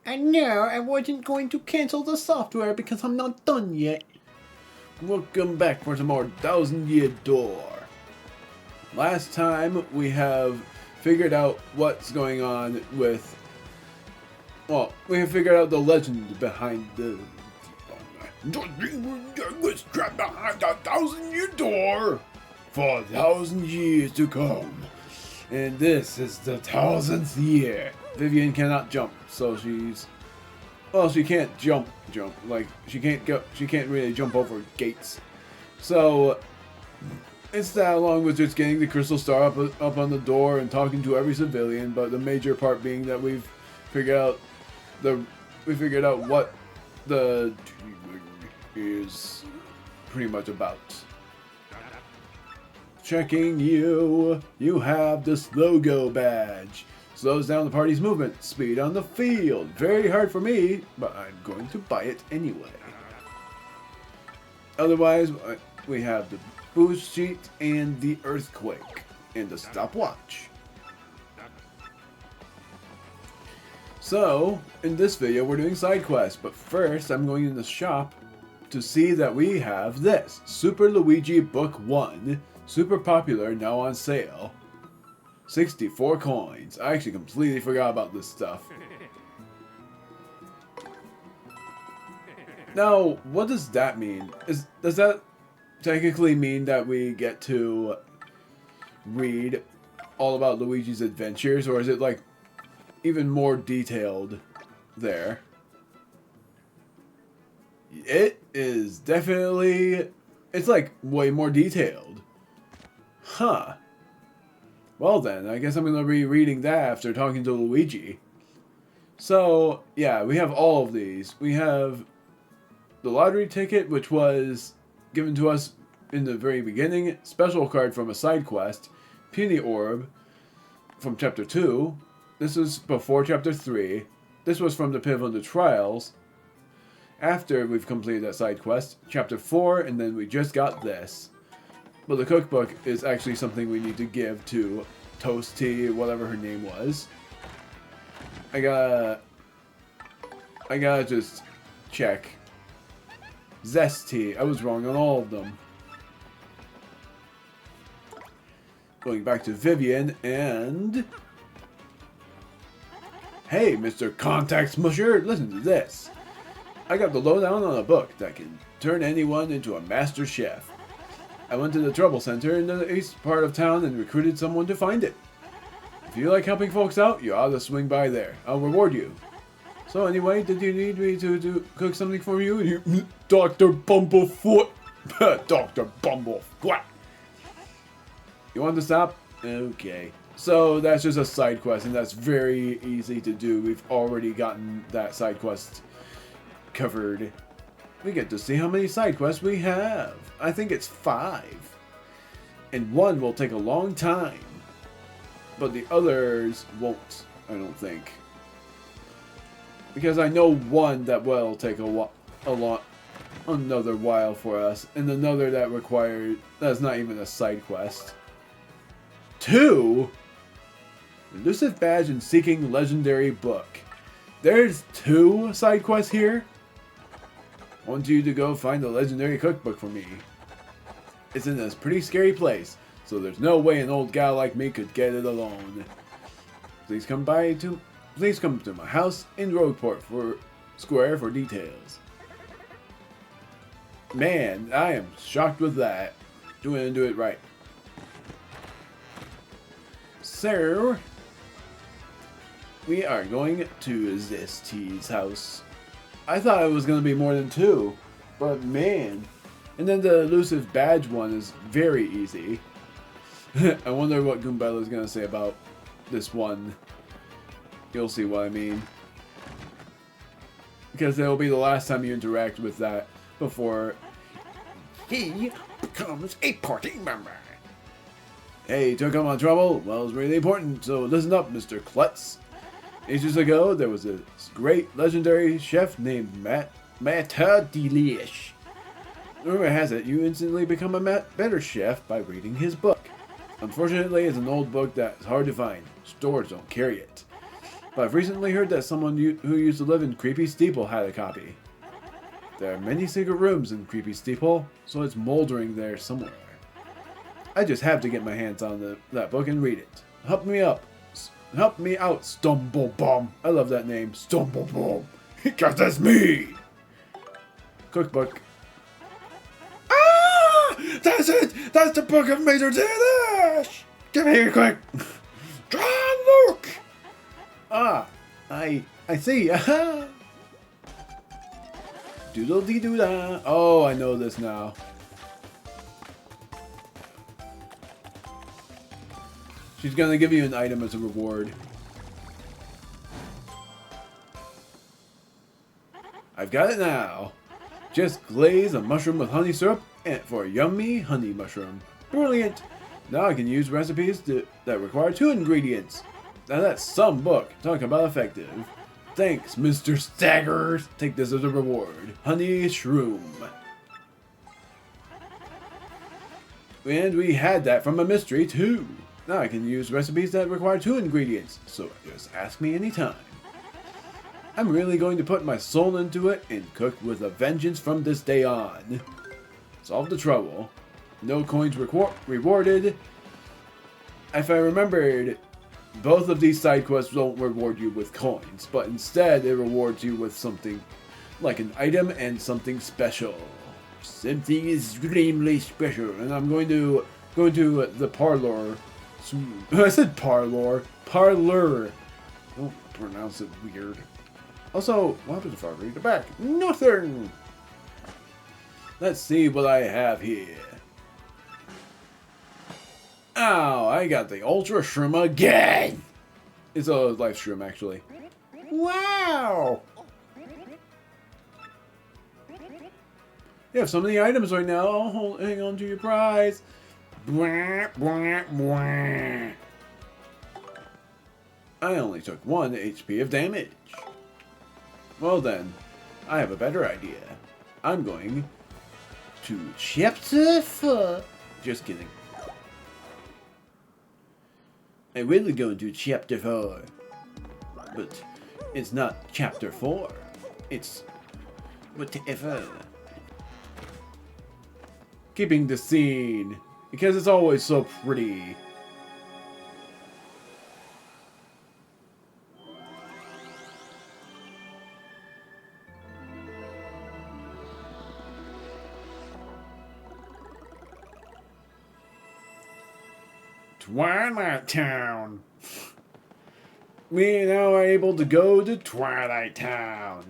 And no, I wasn't going to cancel the software because I'm not done yet. Welcome back for some more Thousand Year Door. Last time we have figured out what's going on with... Well, we have figured out the legend behind the... was trapped behind the Thousand Year Door for 1,000 years to come. And this is the 1,000th year. Vivian cannot jump, so she's... Well, she can't jump. Like, she can't really jump over gates. So, it's that along with just getting the crystal star up on the door and talking to every civilian, but the major part being that we've figured out what the is pretty much about. Checking you. You have this logo badge. Slows down the party's movement speed on the field. Very hard for me, but I'm going to buy it anyway. Otherwise, we have the boost sheet and the earthquake and the stopwatch. So, in this video, we're doing side quests, but first I'm going in the shop to see that we have this Super Luigi Book 1, super popular, now on sale. 64 coins. I actually completely forgot about this stuff. Now, what does that mean? Does that technically mean that we get to read all about Luigi's adventures, or is it like even more detailed there? It is definitely... It's like way more detailed. Huh. Well then, I guess I'm going to be reading that after talking to Luigi. So, yeah, we have all of these. We have the lottery ticket, which was given to us in the very beginning. Special card from a side quest. Peony Orb from Chapter 2. This is before Chapter 3. This was from the Pivotal to Trials. After we've completed that side quest. Chapter 4, and then we just got this. But the cookbook is actually something we need to give to Toasty, whatever her name was. I gotta just check. Zesty. I was wrong on all of them. Going back to Vivian and... Hey, Mr. Contact Smusher, listen to this. I got the lowdown on a book that can turn anyone into a master chef. I went to the Trouble Center in the east part of town and recruited someone to find it. If you like helping folks out, you ought to swing by there. I'll reward you. So anyway, did you need me to cook something for you? You Dr. Bumblefoot. Dr. Bumblefoot. You want to stop? Okay. So that's just a side quest, and that's very easy to do. We've already gotten that side quest covered. We get to see how many side quests we have. I think it's 5. And one will take a long time. But the others won't, I don't think. Because I know one that will take another while for us. And another that's not even a side quest. 2? Elusive Badge and Seeking Legendary Book. There's 2 side quests here? I want you to go find the legendary cookbook for me. It's in this pretty scary place, so there's no way an old gal like me could get it alone. Please come to my house in Rogueport Square for details. Man, I am shocked with that. Do it right. So, we are going to Zesty's house. I thought it was going to be more than 2, but man. And then the elusive badge one is very easy. I wonder what Goombella is going to say about this one. You'll see what I mean. Because it'll be the last time you interact with that before he becomes a party member. Hey, took on my trouble? Well, it's really important, so listen up, Mr. Klutz. Ages ago, there was a great legendary chef named Mata Delish. Rumor has it you instantly become a better chef by reading his book. Unfortunately, it's an old book that's hard to find. Stores don't carry it. but I've recently heard that someone who used to live in Creepy Steeple had a copy. There are many secret rooms in Creepy Steeple, so it's moldering there somewhere. I just have to get my hands on that book and read it. Help me out, Stumblebum. I love that name, Stumblebum. Because that's me. Cookbook. Ah! That's it! That's the book of Major Danish! Get here quick! John Luke! Ah, I see. Aha! Doodle-dee-doo-da. Oh, I know this now. She's gonna give you an item as a reward. I've got it now. Just glaze a mushroom with honey syrup and for a yummy honey mushroom. Brilliant. Now I can use recipes that require 2 ingredients. Now that's some book. Talk about effective. Thanks, Mr. Staggers. Take this as a reward. Honey shroom. And we had that from a mystery too. Now I can use recipes that require 2 ingredients. So just ask me anytime. I'm really going to put my soul into it and cook with a vengeance from this day on. Solve the trouble. No coins rewarded. If I remembered, both of these side quests don't reward you with coins, but instead it rewards you with something like an item and something special. Something extremely special, and I'm going to go into the parlor soon. I said parlor. Parlor. Don't pronounce it weird. Also, what happens if I read the back? Nothing! Let's see what I have here. Ow, I got the Ultra Shroom again! It's a life shroom, actually. Wow! You have so many items right now. Oh, hang on to your prize. Bwah, bwah, bwah. I only took 1 HP of damage. Well then, I have a better idea. I'm going to chapter 4. Just kidding. I will go into chapter 4. But it's not chapter 4. It's whatever. Keeping the scene, because it's always so pretty. Twilight Town. We now are able to go to Twilight Town.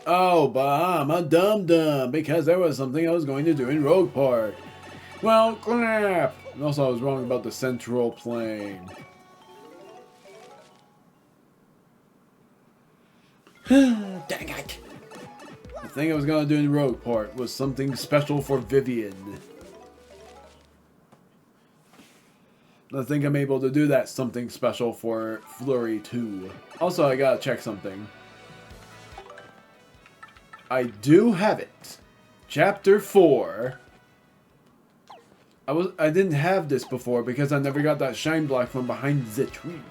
Oh, but I'm a dum-dum because there was something I was going to do in Rogue Park. Well, crap. And also, I was wrong about the central plane. Dang it. The thing I was going to do in Rogue Park was something special for Vivian. I think I'm able to do that something special for Flurry too. Also, I gotta check something. I do have it. Chapter 4. I didn't have this before because I never got that shine block from behind the tree.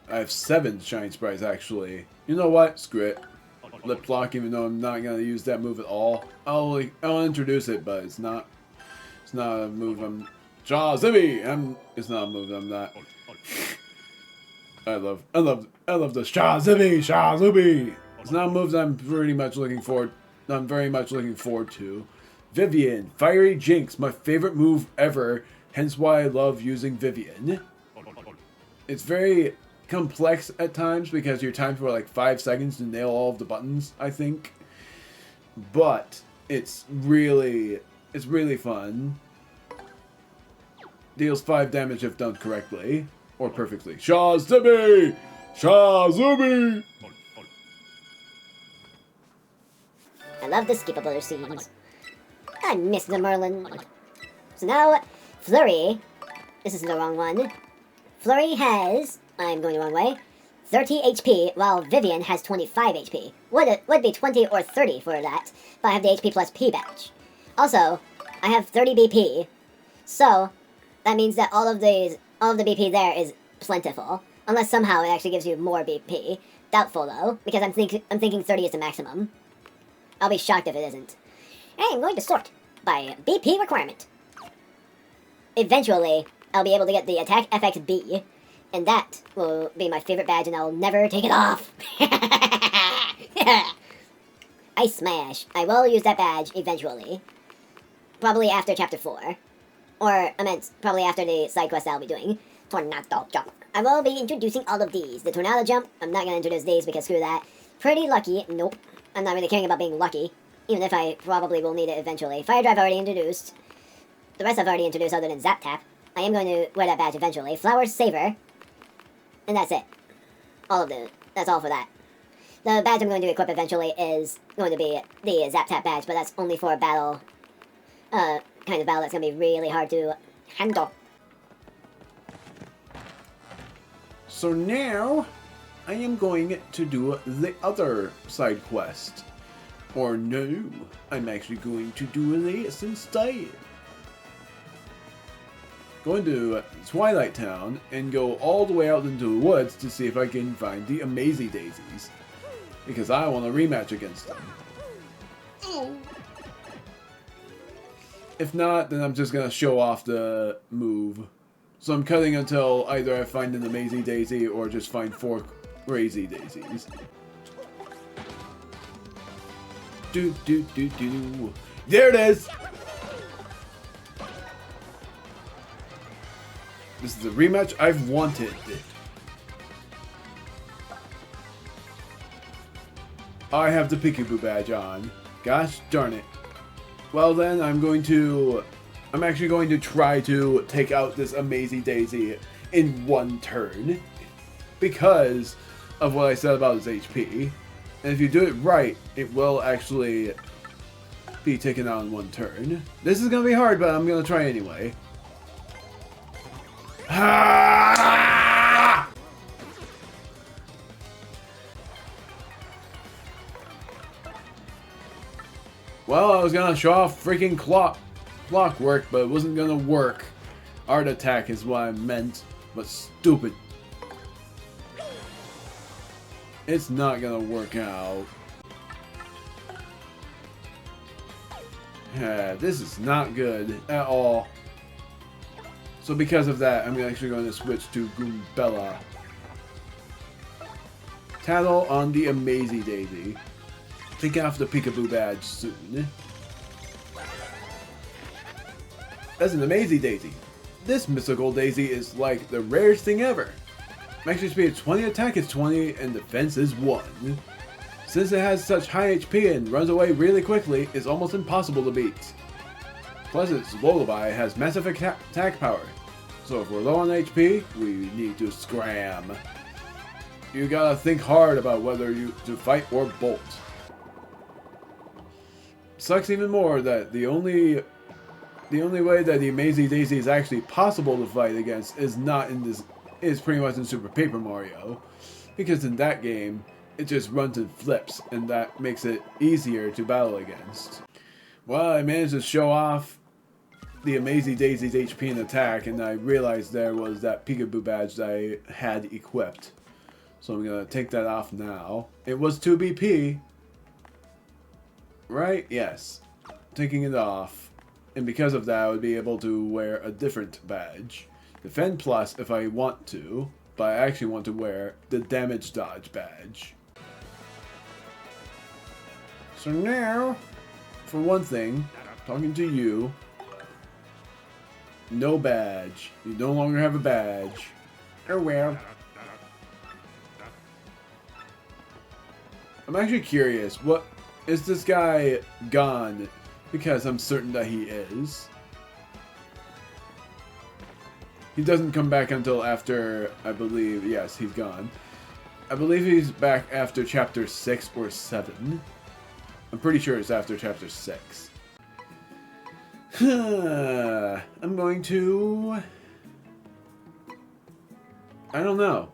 I have 7 shine sprites actually. You know what? Screw it. Lip block, even though I'm not gonna use that move at all. I'll introduce it, but it's not a move I'm... Shazibby! It's not a move I'm not... I love the Shazibby! It's not a move that I'm very much looking forward to. Vivian, Fiery Jinx, my favorite move ever, hence why I love using Vivian. It's very complex at times because you're timed for like 5 seconds to nail all of the buttons, I think. But it's really fun. Deals 5 damage if done correctly. Or perfectly. Shazibby! Shazibby! I love the skippable scenes. I miss the Merlin. So now, Flurry. This is the wrong one. Flurry has, I'm going the wrong way, 30 HP, while Vivian has 25 HP. Would be 20 or 30 for that, but I have the HP plus P badge. Also, I have 30 BP, so that means that all of the BP there is plentiful. Unless somehow it actually gives you more BP. Doubtful though, because I'm thinking 30 is the maximum. I'll be shocked if it isn't. I'm going to sort by BP requirement. Eventually, I'll be able to get the Attack FXB, and that will be my favorite badge, and I'll never take it off. Ice Smash. I will use that badge eventually. Probably after Chapter 4. Or, I meant, probably after the side quest I'll be doing. Tornado Jump. I will be introducing all of these. The Tornado Jump, I'm not going to introduce these because screw that. Pretty Lucky, nope. I'm not really caring about being lucky. Even if I probably will need it eventually. Fire Drive already introduced. The rest I've already introduced other than Zap Tap. I am going to wear that badge eventually. Flower Saver. And that's it. That's all for that. The badge I'm going to equip eventually is going to be the Zap Tap badge, but that's only for a battle, kind of battle that's going to be really hard to handle. So now, I am going to do the other side quest. Or no, I'm actually going to do this instead. Going to Twilight Town and go all the way out into the woods to see if I can find the Amazy Dayzees. Because I want a rematch against them. If not, then I'm just going to show off the move. So I'm cutting until either I find an Amazy Dayzee or just find 4 crazy daisies. Do. There it is! This is the rematch I've wanted. I have the Peekaboo badge on. Gosh darn it. Well then, I'm actually going to try to take out this Amazy Dayzee in one turn. Because of what I said about his HP. And if you do it right, it will actually be taken out in one turn. This is going to be hard, but I'm going to try anyway. Ah! Well, I was going to show off freaking clockwork, but it wasn't going to work. Art attack is what I meant, but stupid. It's not gonna work out. Yeah, this is not good at all. So because of that, I'm actually going to switch to Goombella. Tattle on the Amazy Dayzee. Take off the Peekaboo badge soon. That's an Amazy Dayzee. This mystical Daisy is like the rarest thing ever. Maximum speed is 20, attack is 20, and defense is 1. Since it has such high HP and runs away really quickly, it's almost impossible to beat. Plus its lullaby has massive attack power. So if we're low on HP, we need to scram. You gotta think hard about whether to fight or bolt. Sucks even more that the only way that the Amazy Dayzee is actually possible to fight against is not in this. Is pretty much in Super Paper Mario, because in that game it just runs and flips, and that makes it easier to battle against. Well, I managed to show off the Amazy Dayzee's HP and attack, and I realized there was that Peekaboo badge that I had equipped. So I'm gonna take that off now. It was 2 BP, right? Yes. Taking it off, and because of that I would be able to wear a different badge. Defend Plus if I want to, but I actually want to wear the Damage Dodge badge. So now, for one thing, talking to you, no badge. You no longer have a badge. Oh well. I'm actually curious, what is this guy gone? Because I'm certain that he is. He doesn't come back until after, I believe, yes, he's gone. I believe he's back after Chapter 6 or 7. I'm pretty sure it's after Chapter 6. I'm going to... I don't know.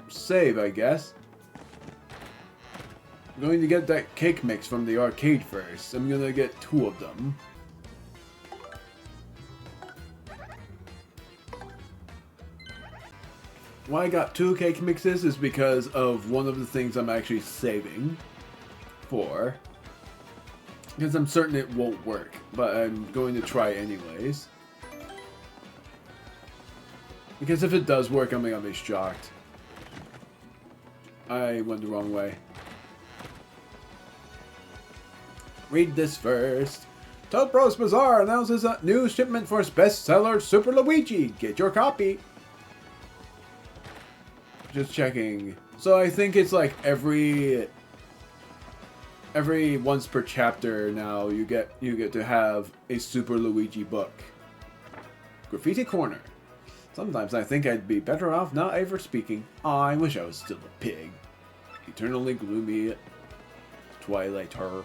Save, I guess. I'm going to get that cake mix from the arcade first. I'm going to get 2 of them. why I got 2 cake mixes is because of one of the things I'm actually saving for. Because I'm certain it won't work, but I'm going to try anyways. Because if it does work, I'm gonna be shocked. I went the wrong way. Read this first. Totpro's Bazaar announces a new shipment for its bestseller Super Luigi. Get your copy. Just checking. So I think it's like every once per chapter now you get to have a Super Luigi book. Graffiti Corner. Sometimes I think I'd be better off not ever speaking. I wish I was still a pig. Eternally gloomy Twilighter.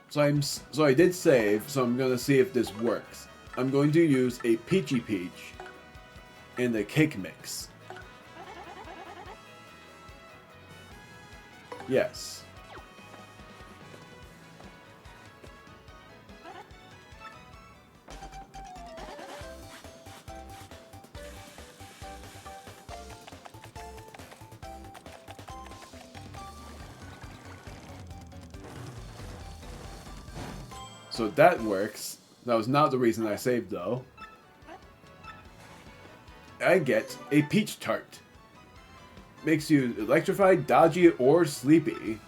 So I did save, so I'm gonna see if this works. I'm going to use a Peachy Peach and a cake mix. Yes. So that works. That was not the reason I saved, though. I get a peach tart. Makes you electrified, dodgy, or sleepy.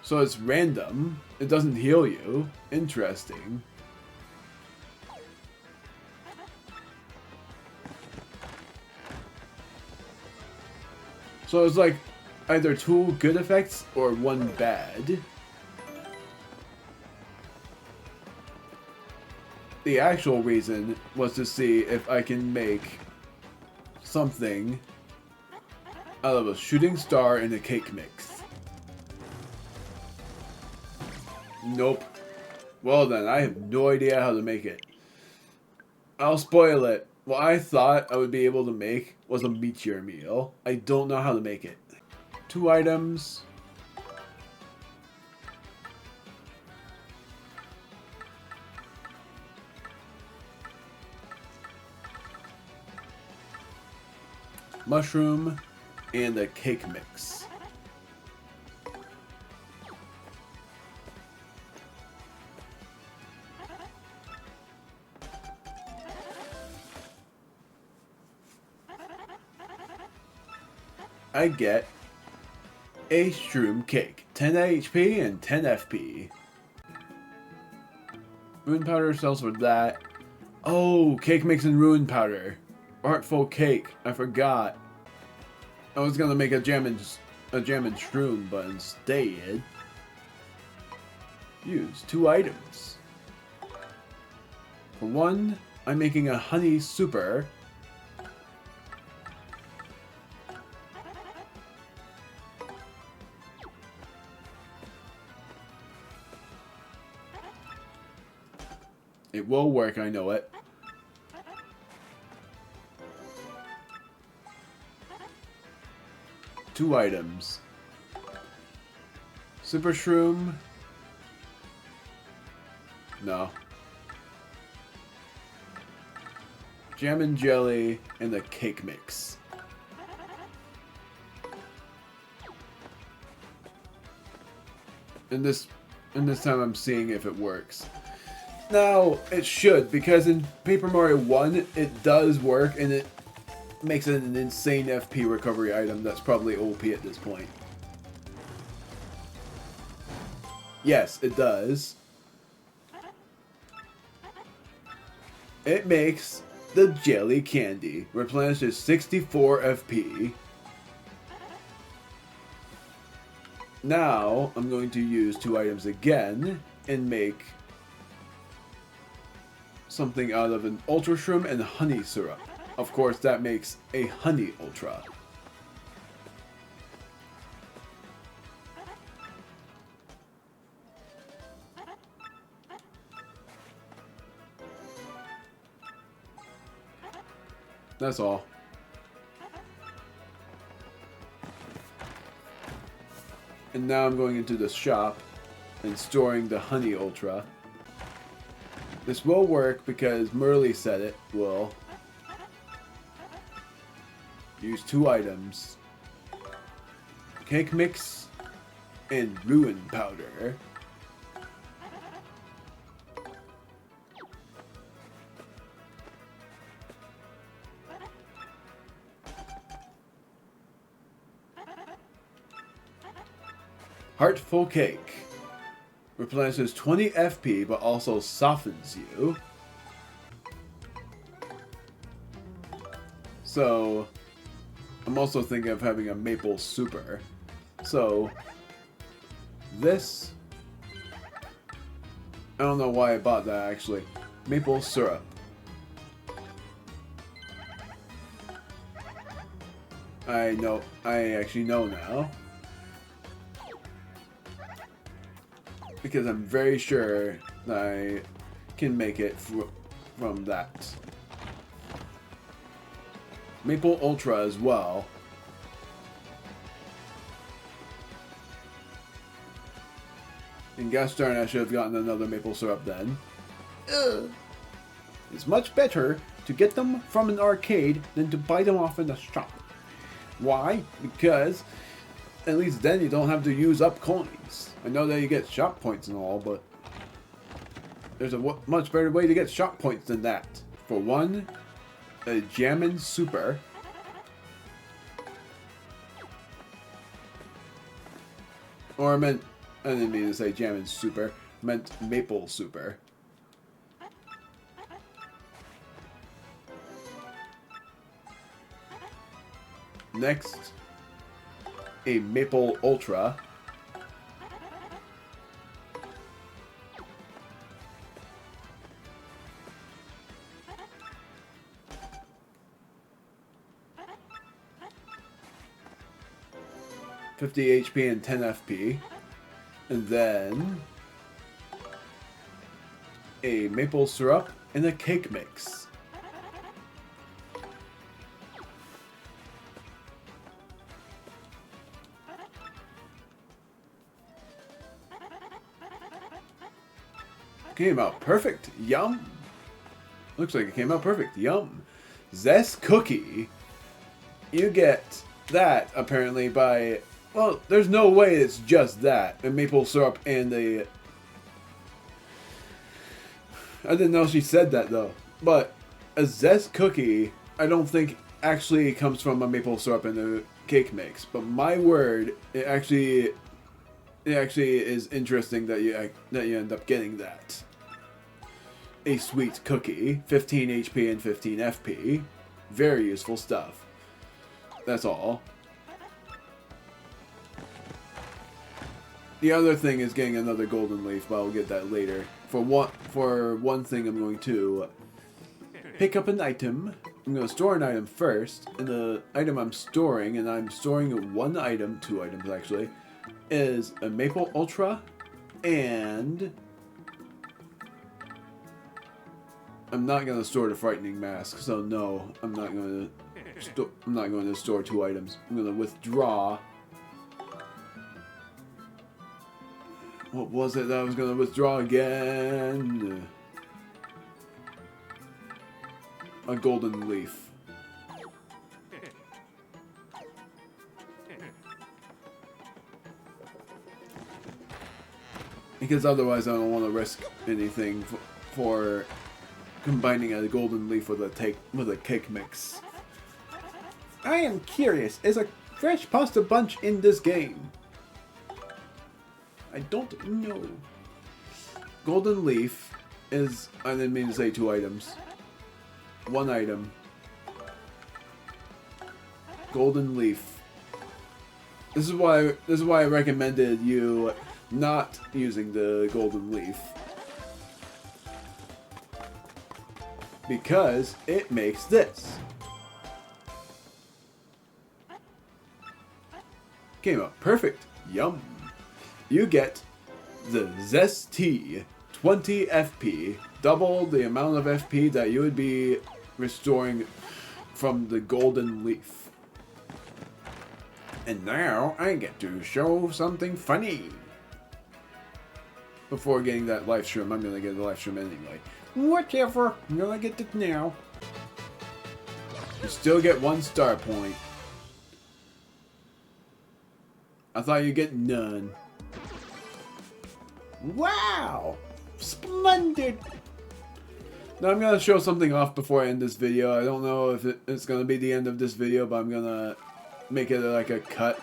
So it's random. It doesn't heal you. Interesting. So it's like either 2 good effects or 1 bad. The actual reason was to see if I can make something out of a shooting star and a cake mix. Nope. Well then, I have no idea how to make it. I'll spoil it. What I thought I would be able to make was a meteor meal. I don't know how to make it. 2 items. Mushroom and a cake mix. I get a shroom cake, 10 HP and 10 FP. Rune powder sells for that. Oh, cake mix and rune powder. Artful cake. I forgot. I was gonna make a jam and shroom, but instead use 2 items. For 1, I'm making a honey super. It will work, I know it. Two items. Super Shroom. No. Jam and jelly and the cake mix. And this time I'm seeing if it works. Now, it should, because in Paper Mario 1, it does work, and it makes it an insane FP recovery item that's probably OP at this point. Yes, it does. It makes the jelly candy, replenishes 64 FP. Now, I'm going to use 2 items again and make something out of an Ultra Shroom and honey syrup. Of course, that makes a honey ultra. That's all. And now I'm going into the shop and storing the honey ultra. This will work because Merly said it will. Use 2 items. Cake mix and ruin powder. Heartful Cake. Replenishes 20 FP, but also softens you. So, I'm also thinking of having a maple super. So, this... I don't know why I bought that, actually. Maple syrup. I actually know now. Because I'm very sure that I can make it from that. Maple Ultra as well. And gosh darn, I should have gotten another maple syrup then. It's much better to get them from an arcade than to buy them off in the shop. Why? Because at least then you don't have to use up coins. I know that you get shop points and all, but there's a much better way to get shop points than that. For one, a Jammin' Super. Or I didn't mean to say Jammin' Super. I meant Maple Super. Next, a Maple Ultra. $50 HP and 10 FP. And then a maple syrup and a cake mix. Came out perfect. Yum. Looks like it came out perfect. Yum. Zest Cookie. You get that apparently by... Well, there's no way it's just that. A maple syrup and a... I didn't know she said that though. But a Zest Cookie, I don't think actually comes from a maple syrup and a cake mix. But my word, it actually is interesting that you end up getting that. A sweet cookie, 15 HP and 15 FP. Very useful stuff. That's all. The other thing is getting another golden leaf, but I'll get that later. For one thing, I'm going to pick up an item. I'm going to store an item first, and the item I'm storing, and I'm storing one item, 2 items actually, is a Maple Ultra, and I'm not going to store the Frightening Mask, so no, I'm not going to store 2 items. I'm going to withdraw. What was it that I was going to withdraw again? A golden leaf. Because otherwise I don't want to risk anything for combining a golden leaf with a cake mix. I am curious, is a fresh pasta bunch in this game? I don't know. Golden leaf is, I didn't mean to say 2 items. 1 item. Golden leaf. This is why I recommended you not using the golden leaf. Because it makes this. Came out perfect. Yum. You get the Zest Tea, 20 FP, double the amount of FP that you would be restoring from the golden leaf. And now I get to show something funny. Before getting that live stream, I'm going to get the live stream anyway. Whatever. I'm gonna get it now. You still get 1 star point. I thought you'd get none. Wow! Splendid! Now I'm gonna show something off before I end this video. I don't know if it's gonna be the end of this video, but I'm gonna make it like a cut.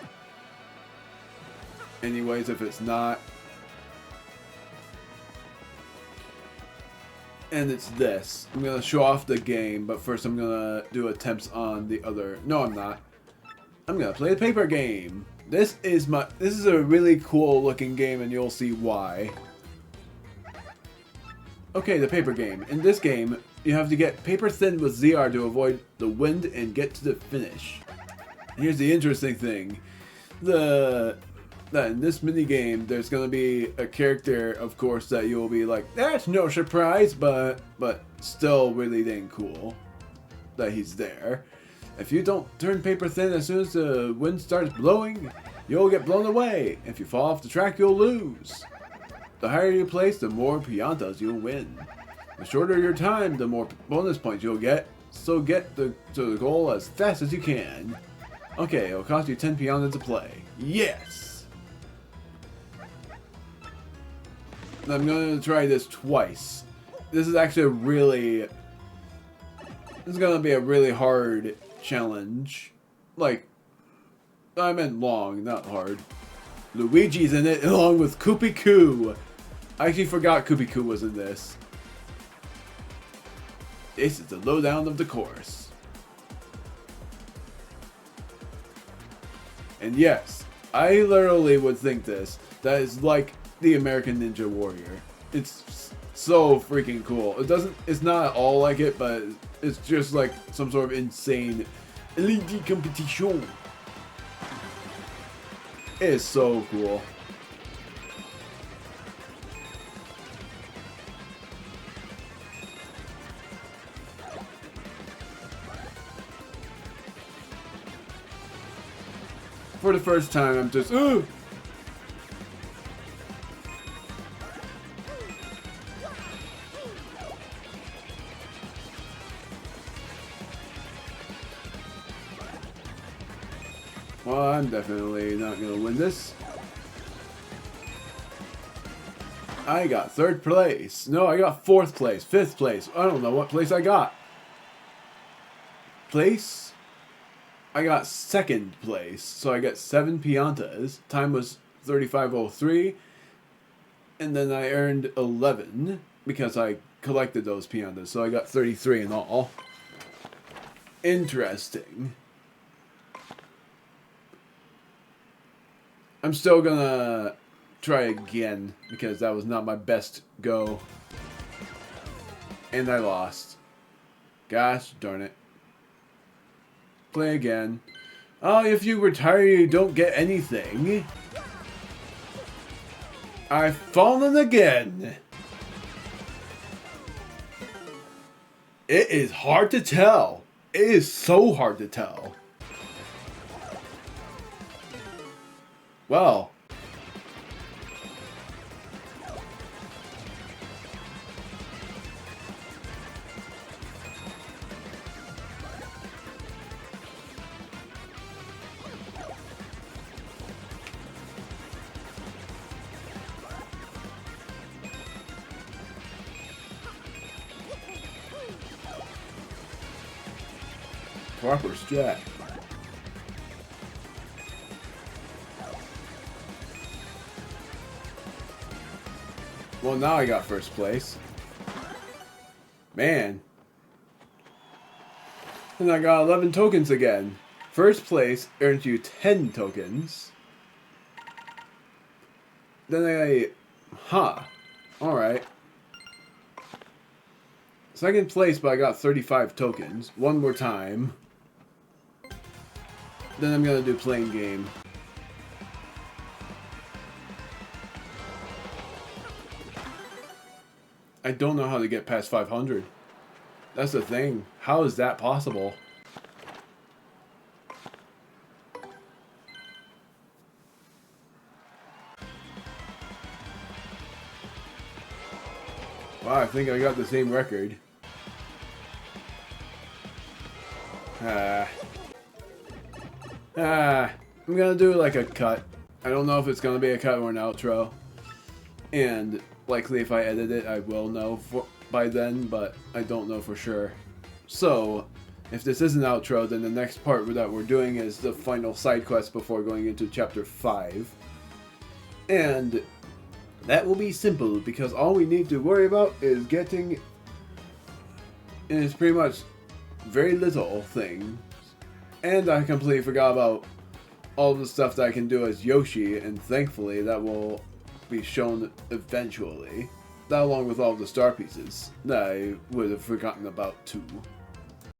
Anyways, if it's not. And it's this. I'm gonna show off the game, but first I'm gonna do attempts on the other. No, I'm not. I'm gonna play a paper game. This is a really cool looking game, and you'll see why. Okay, the paper game. In this game, you have to get paper thin with ZR to avoid the wind and get to the finish. Here's the interesting thing. That in this mini game, there's gonna be a character, of course, that you'll be like, that's no surprise, but still really dang cool that he's there. If you don't turn paper thin as soon as the wind starts blowing, you'll get blown away. If you fall off the track, you'll lose. The higher you place, the more piantas you'll win. The shorter your time, the more bonus points you'll get. So get to the goal as fast as you can. Okay, it'll cost you 10 piantas to play. Yes! I'm going to try this twice. This is actually this is going to be a really hard challenge. Like, I meant long, not hard. Luigi's in it along with Koopy Koo. I actually forgot Koopy Koo was in this. This is the lowdown of the course. And yes, I literally would think this. That is like the American Ninja Warrior. It's so freaking cool. It's not at all like it, but it's just like some sort of insane elite competition. It is so cool. For the first time, I'm just, ugh! Well, I'm definitely not gonna win this. I got 3rd place. No, I got 4th place, 5th place. I don't know what place I got. Place? I got 2nd place, so I got 7 piantas. Time was 35:03, and then I earned 11 because I collected those piantas, so I got 33 in all. Interesting. I'm still gonna try again because that was not my best go, and I lost. Gosh darn it. Play again. Oh, if you retire, you don't get anything. I've fallen again. It is hard to tell. It is so hard to tell. Well. Proper strat. Well, now I got 1st place. Man. And I got 11 tokens again. 1st place earns you 10 tokens. Then alright. 2nd place, but I got 35 tokens. One more time. Then I'm gonna do playing game. I don't know how to get past 500. That's the thing. How is that possible? Wow, I think I got the same record. I'm gonna do like a cut. I don't know if it's gonna be a cut or an outro. And likely if I edit it, I will know by then, but I don't know for sure. So, if this is an outro, then the next part that we're doing is the final side quest before going into chapter 5. And that will be simple, because all we need to worry about is getting... And it's pretty much very little things. And I completely forgot about all the stuff that I can do as Yoshi, and thankfully that will be shown eventually. That along with all the star pieces that I would have forgotten about too.